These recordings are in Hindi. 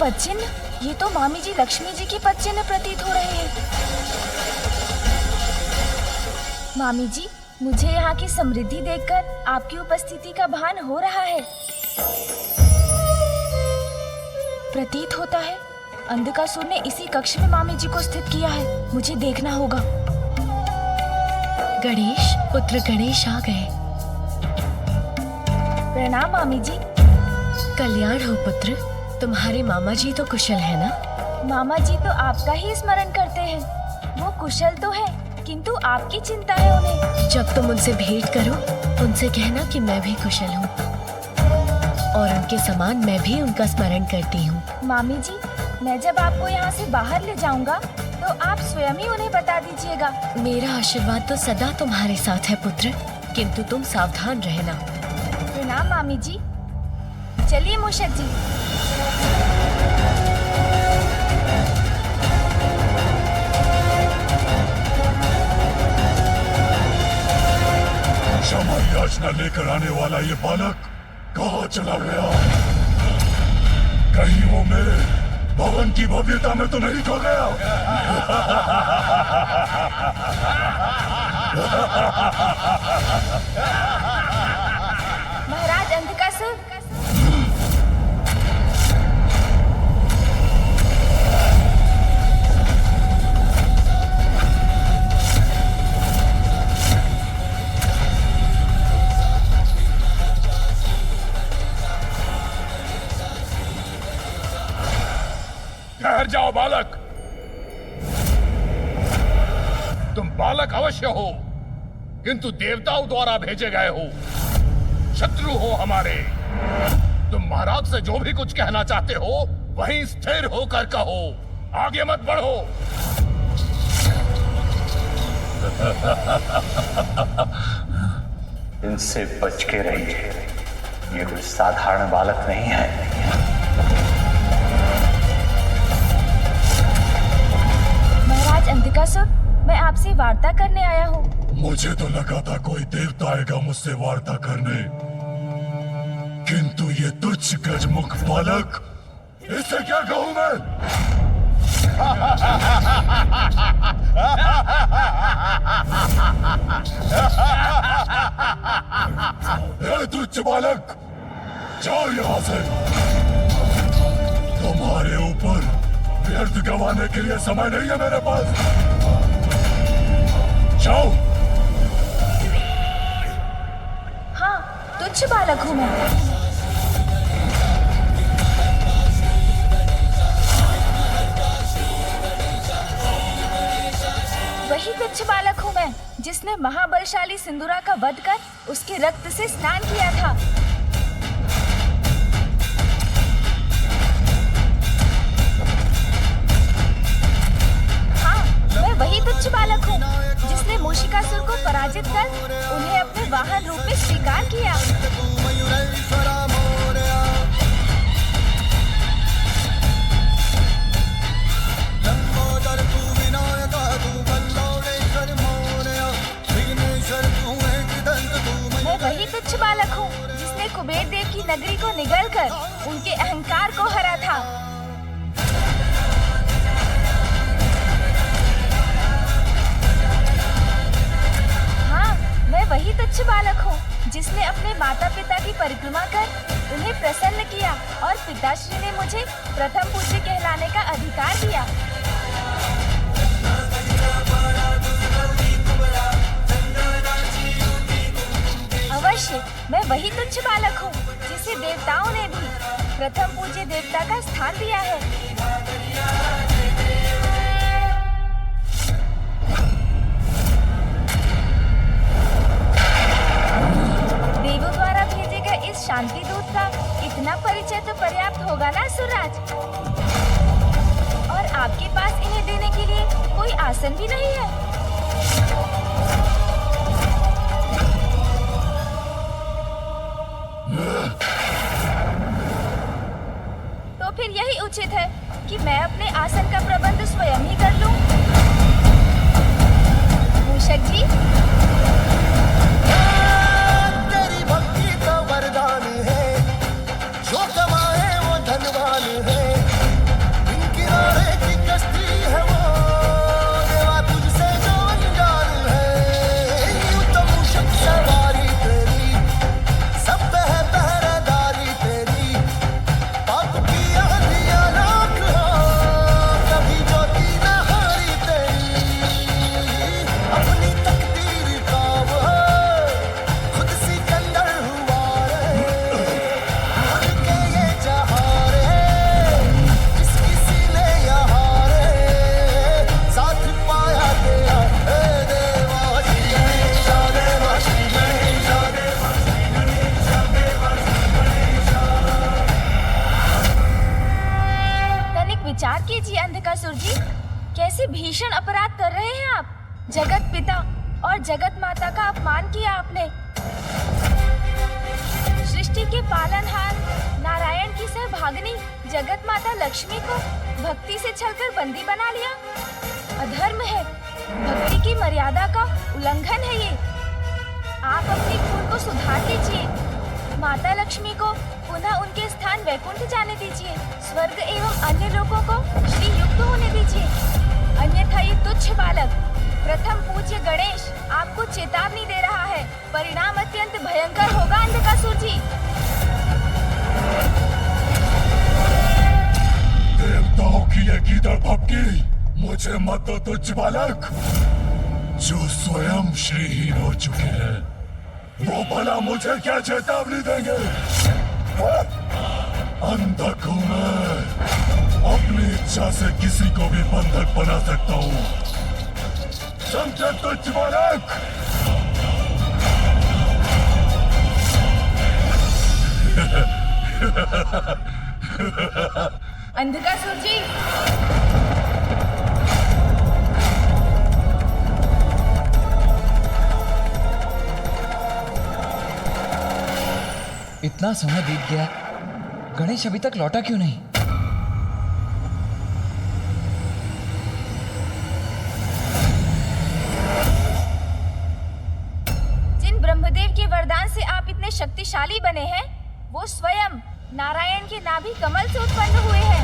पदचिन्ह, ये तो मामी जी लक्ष्मी जी की पदचिन्ह प्रतीत हो रहे हैं। मामी जी, मुझे यहाँ की समृद्धि देखकर आपकी उपस्थिति का भान हो रहा है। प्रतीत होता है अंधकासुर ने इसी कक्ष में मामी जी को स्थित किया है। मुझे देखना होगा। गणेश, पुत्र गणेश आ गए। प्रणाम मामी जी। कल्याण हो पुत्र, तुम्हारे मामा जी तो कुशल है ना? मामा जी तो आपका ही स्मरण करते हैं। वो कुशल तो है, किंतु आपकी चिंता है उन्हें। जब तुम उनसे भेंट करो, उनसे कहना कि मैं भी कुशल हूँ और उनके समान मैं भी उनका स्मरण करती हूँ। मामी जी, मैं जब आपको यहाँ से बाहर ले जाऊंगा तो आप स्वयं ही उन्हें बता दीजिएगा। मेरा आशीर्वाद तो सदा तुम्हारे साथ है पुत्र, किंतु तुम सावधान रहना। प्रणाम मामी जी। चलिए मूषक जी। क्षमा याचना लेकर आने वाला ये बालक कहाँ चला गया? कहीं वो मेरे भवन की भव्यता में तो नहीं खो गया? महाराज अंधकासुर, ठहर जाओ बालक। तुम बालक अवश्य हो, किंतु देवताओं द्वारा भेजे गए हो, शत्रु हो हमारे। तुम महाराज से जो भी कुछ कहना चाहते हो वहीं स्थिर होकर कहो, आगे मत बढ़ो। इनसे बच के रहिए, ये कोई साधारण बालक नहीं है। महाराज अंधकासुर, मैं आपसे वार्ता करने आया हूँ। मुझे तो लगा था कोई देवता आएगा मुझसे वार्ता करने, किंतु ये तुच्छ गजमुख बालक, इसे क्या कहूं मैं? ए तुच्छ बालक, जाओ यहां से। तुम्हारे ऊपर व्यर्थ गंवाने के लिए समय नहीं है मेरे पास। जाओ। हाँ, तुच्छ बालक हूँ मैं। वही तुच्छ बालक हूँ मैं जिसने महाबलशाली सिंदूरा का वध कर उसके रक्त से स्नान किया था। वही तुच्छ बालक हूँ जिसने मूषिकासुर को पराजित कर उन्हें अपने वाहन रूप में स्वीकार किया। मैं वही तुच्छ बालक हूँ जिसने कुबेर देव की नगरी को निगलकर उनके अहंकार को हरा था। वही तुच्छ बालक हूँ जिसने अपने माता पिता की परिक्रमा कर उन्हें प्रसन्न किया और पिताश्री ने मुझे प्रथम पूज्य कहलाने का अधिकार दिया। अवश्य, मैं वही तुच्छ बालक हूँ जिसे देवताओं ने भी प्रथम पूज्य देवता का स्थान दिया है। शांति दूत का इतना परिचय तो पर्याप्त होगा ना सुरराज? और आपके पास इन्हें देने के लिए कोई आसन भी नहीं है। तो फिर यही उचित है कि मैं अपने आसन का प्रबंध स्वयं ही कर लूं। मूषक जी, वरदान है, जो कमाए वो धनवान है। से भीषण अपराध कर रहे हैं आप। जगत पिता और जगत माता का अपमान किया आपने। सृष्टि के पालनहार नारायण की सहभागिनी जगत माता लक्ष्मी को भक्ति से छलकर बंदी बना लिया। अधर्म है, भक्ति की मर्यादा का उल्लंघन है ये। आप अपनी भूल को सुधार लीजिए। माता लक्ष्मी को पुनः उनके स्थान वैकुंठ जाने दीजिए। स्वर्ग एवं अन्य लोगों को श्री युक्त होने दीजिए। अन्यथा ये तुच्छ बालक प्रथम पूज्य गणेश आपको चेतावनी दे रहा है। परिणाम अत्यंत भयंकर होगा अंधकासुर जी। देवताओं की ये गीदड़ भपकी मुझे मत दो तुच्छ बालक, जो स्वयं श्रीहीन हो चुके हैं। वो भला मुझे क्या चेतावनी देंगे? अंधक हूं मैं, अपनी इच्छा से किसी को भी बंधक बना सकता हूँ। समझे तुच्छ बालक? अंधकासुर जी, इतना समय बीत गया, गणेश अभी तक लौटा क्यों नहीं? जिन ब्रह्मदेव के वरदान से आप इतने शक्तिशाली बने हैं, वो स्वयं नारायण के नाभि कमल से उत्पन्न हुए हैं।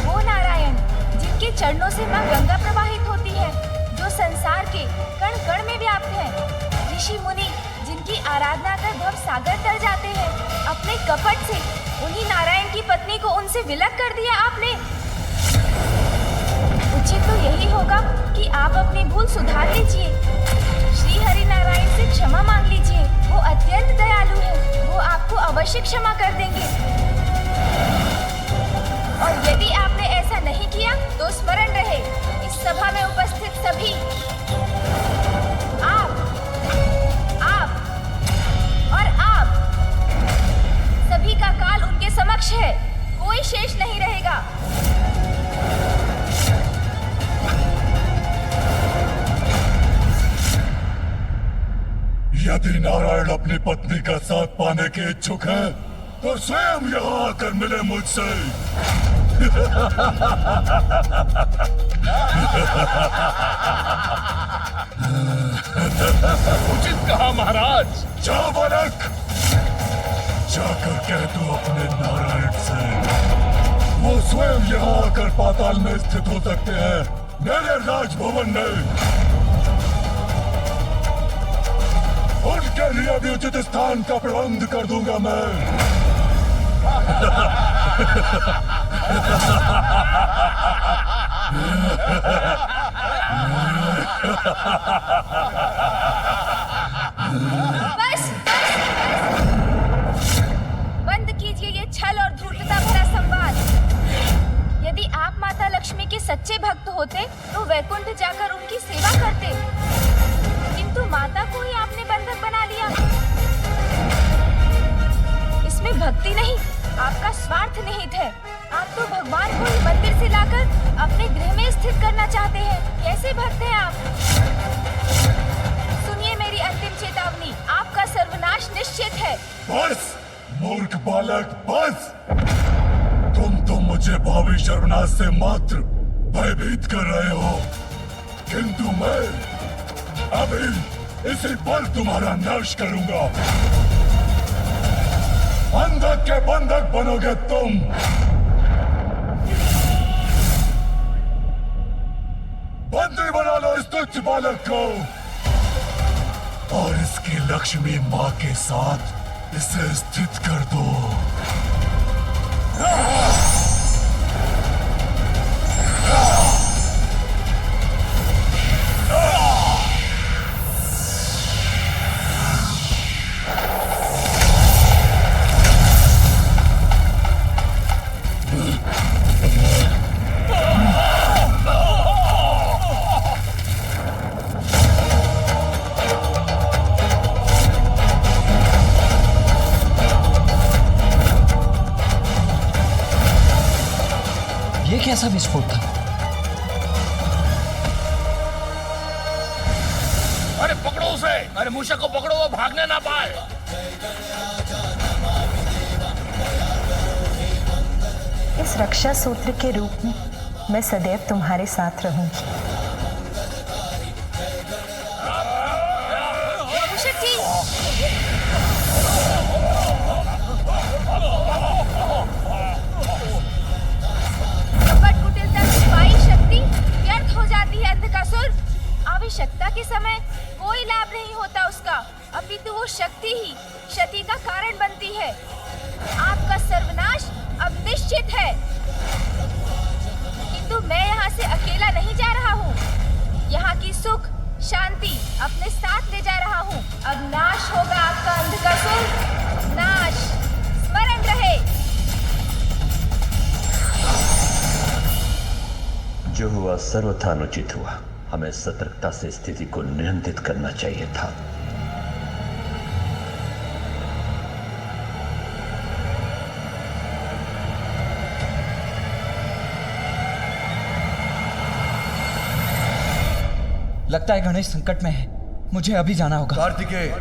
वो नारायण जिनके चरणों से मां गंगा प्रवाहित होती है, जो संसार के कण कण में व्याप्त है। ऋषि मुनि जिनकी आराधना कर भव सागर तर जाते हैं। अपने कपट से उन्हीं नारायण की पत्नी को उनसे विलग कर दिया आपने। उचित तो यही होगा कि आप अपनी भूल सुधार लीजिए। श्री हरि नारायण से क्षमा मांग लीजिए। वो अत्यंत दयालु है, वो आपको अवश्य क्षमा कर देंगे। और यदि आपने ऐसा नहीं किया तो स्मरण रहे, इस सभा में उपस्थित सभी आप और आप सभी का काल उनके समक्ष है। कोई शेष नहीं रहेगा। यदि नारायण अपनी पत्नी का साथ पाने के इच्छुक है, तो स्वयं यहाँ आकर मिले मुझसे। उचित कहा महाराज। जा बालक, जाकर कह दो अपने नारायण से, वो स्वयं यहाँ आकर पाताल में स्थित हो सकते हैं, मेरे राजभवन में। उनके लिए भी उचित स्थान का प्रबंध कर दूंगा मैं। बस बंद कीजिए ये छल और धूर्तता भरा संवाद। यदि आप माता लक्ष्मी के सच्चे भक्त होते तो वैकुंठ जाकर उनकी सेवा करते, किंतु माता को ही आपने बंधक बना लिया। इसमें भक्ति नहीं, आपका स्वार्थ निहित है। आप तो भगवान को ही मंदिर से लाकर अपने गृह में स्थित करना चाहते हैं। कैसे भक्त हैं आप? सुनिए मेरी अंतिम चेतावनी, आपका सर्वनाश निश्चित है। बस मूर्ख बालक, बस। तुम तो मुझे भावी सर्वनाश से मात्र भयभीत कर रहे हो, किंतु मैं अभी इसी पल तुम्हारा नाश करूंगा। अंधक के बंधक बनोगे तुम। बंदी बना लो इस तुच्छ बालक को और इसकी लक्ष्मी माँ के साथ इसे स्थित कर दो। कैसा विस्फोट था? अरे पकड़ो उसे, अरे मूषक को पकड़ो, वो भागने ना पाए। इस रक्षा सूत्र के रूप में मैं सदैव तुम्हारे साथ रहूंगी। मूषक जी, कपट कुटिलता की पाई शक्ति व्यर्थ हो जाती है अंधकासुर। आवश्यकता के समय कोई लाभ नहीं होता उसका, अपितु वो शक्ति ही क्षति का कारण बनती है। आपका सर्वनाश अब निश्चित है, किंतु मैं यहाँ से अकेला नहीं जा रहा हूँ। यहाँ की सुख शांति अपने साथ ले जा रहा हूँ। अब नाश होगा आपका अंधकासुर, नाश। स्मरण रहे। जो हुआ सर्वथा अनुचित हुआ। हमें सतर्कता से स्थिति को नियंत्रित करना चाहिए था। लगता है गणेश संकट में है, मुझे अभी जाना होगा। कार्तिकेय,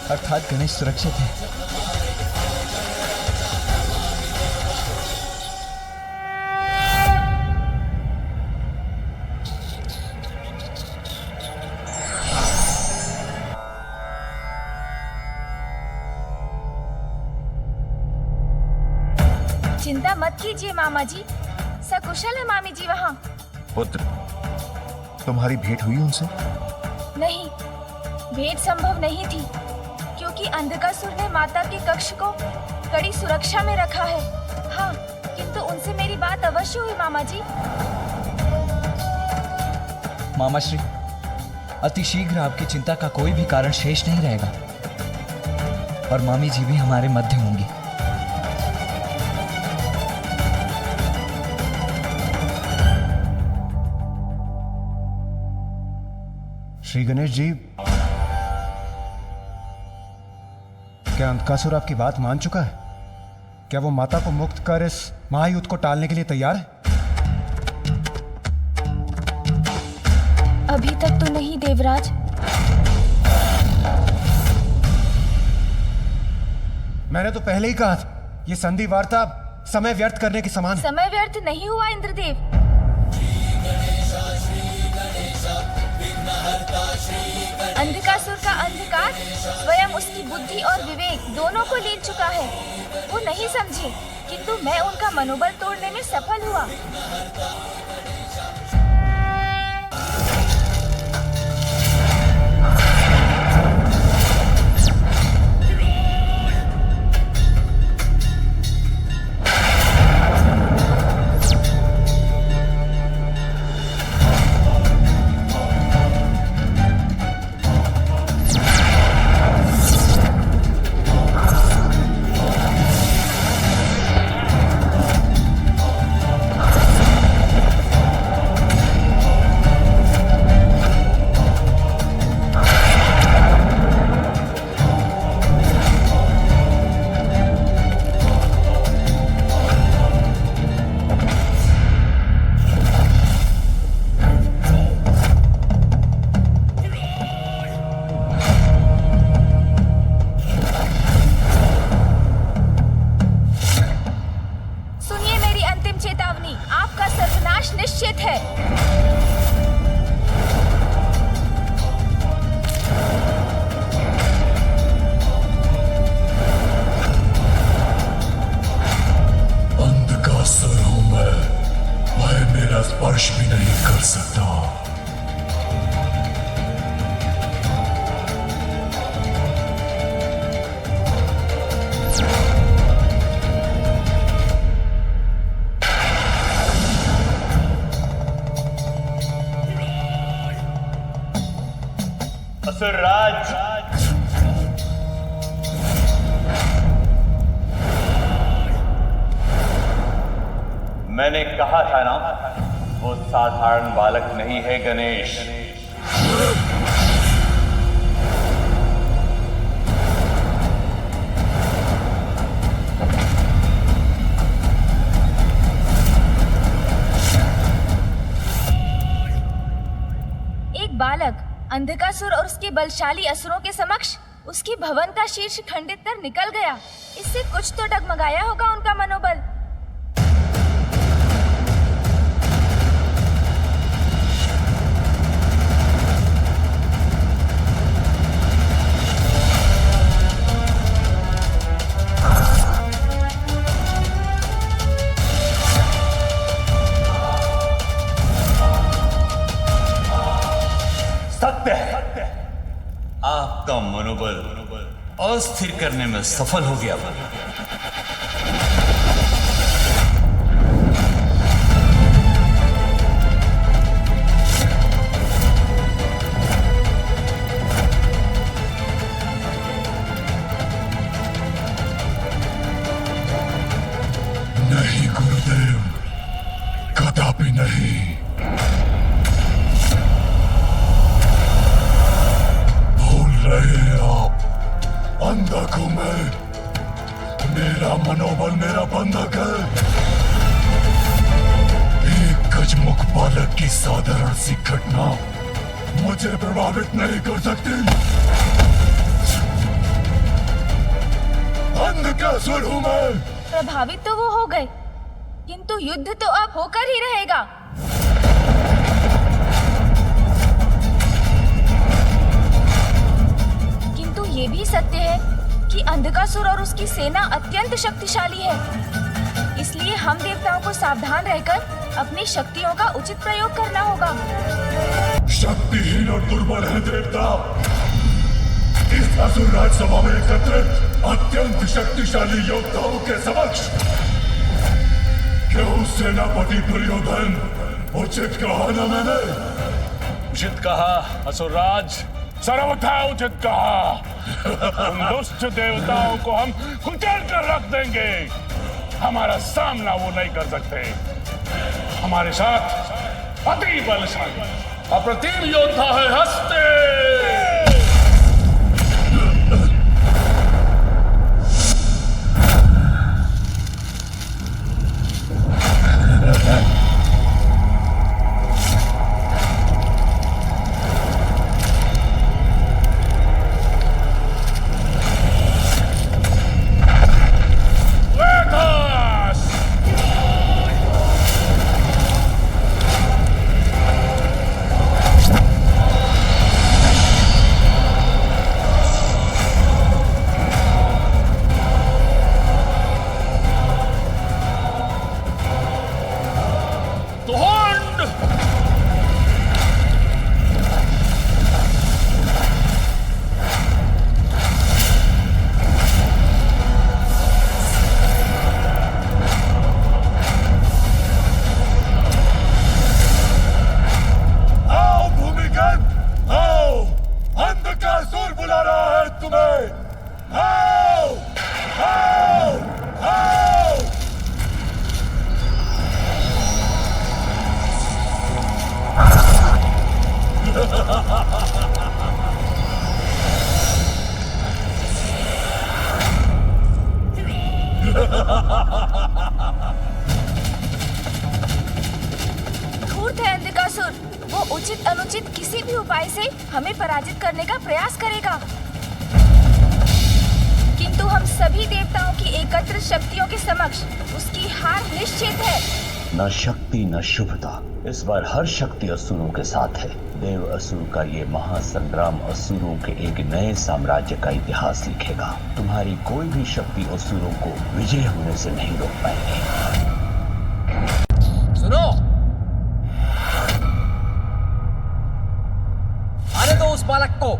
अर्थात गणेश सुरक्षित है। चिंता मत कीजिए मामा जी, सकुशल है मामी जी वहाँ। पुत्र, तुम्हारी भेंट हुई उनसे? नहीं, भेंट संभव नहीं थी, क्योंकि अंधकासुर ने माता के कक्ष को कड़ी सुरक्षा में रखा है। हाँ, किंतु उनसे मेरी बात अवश्य हुई मामा जी। मामा श्री, अति शीघ्र आपकी चिंता का कोई भी कारण शेष नहीं रहेगा और मामी जी भी हमारे मध्य होंगी। श्री गणेश जी, क्या अंधकासुर आपकी बात मान चुका है? क्या वो माता को मुक्त कर इस महायुद्ध को टालने के लिए तैयार है? अभी तक तो नहीं देवराज। मैंने तो पहले ही कहा था, ये संधि वार्ता समय व्यर्थ करने के समान है। समय व्यर्थ नहीं हुआ इंद्रदेव। अंधकासुर का अंधकार स्वयं उसकी बुद्धि और विवेक दोनों को ले चुका है। वो नहीं समझे, किंतु मैं उनका मनोबल तोड़ने में सफल हुआ। मैंने कहा था ना, वो साधारण बालक नहीं है गणेश। एक बालक अंधकासुर और उसके बलशाली असुरों के समक्ष उसकी भवन का शीर्ष खंडित कर निकल गया। इससे कुछ तो डगमगाया होगा उनका मनोबल। सत्य है, आपका मनोबल अस्थिर करने में सफल हो गया। नहीं गुरुदेव, कदापि नहीं। भूल रहे हैं आप, अंधक हूं मैं। मेरा मनोबल मेरा बंधक है। एक गजमुख बालक की साधारण सी घटना मुझे प्रभावित नहीं कर सकती। अंधकासुर हूं मैं। प्रभावित तो वो हो गए, किंतु युद्ध तो अब होकर ही रहेगा। किंतु ये भी सत्य है कि अंधकासुर और उसकी सेना अत्यंत शक्तिशाली है। इसलिए हम देवताओं को सावधान रहकर अपनी शक्तियों का उचित प्रयोग करना होगा। शक्तिहीन और दुर्बल है देवता। इस असुर राजसभा में एकत्रित अत्यंत शक्तिशाली योद्धाओं के समक्ष क्यों सेनापति दुर्योधन, उचित कहा ना मैंने? उचित कहा असुरराज, सर्वथा उचित कहा। उन दुष्ट देवताओं को हम कुचल कर रख देंगे। हमारा सामना वो नहीं कर सकते। हमारे साथ अति बलशाली अप्रतिम योद्धा है हस्ते। धूर्त है अंधकासुर। वो उचित अनुचित किसी भी उपाय से हमें पराजित करने का प्रयास करेगा। किंतु हम सभी देवताओं की एकत्रित शक्तियों के समक्ष उसकी हार निश्चित है। न शक्ति न शुभता, इस बार हर शक्ति असुरों के साथ है। देव असुर का ये महासंग्राम असुरों के एक नए साम्राज्य का इतिहास लिखेगा। तुम्हारी कोई भी शक्ति असुरों को विजय होने से नहीं रोक पाएगी। सुनो, आने दो उस बालक को।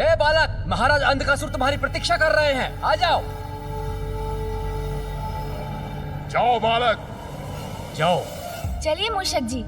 ए बालक, महाराज अंधकासुर तुम्हारी प्रतीक्षा कर रहे हैं, आ जाओ। जाओ बालक, जाओ। चलिए मूषक जी।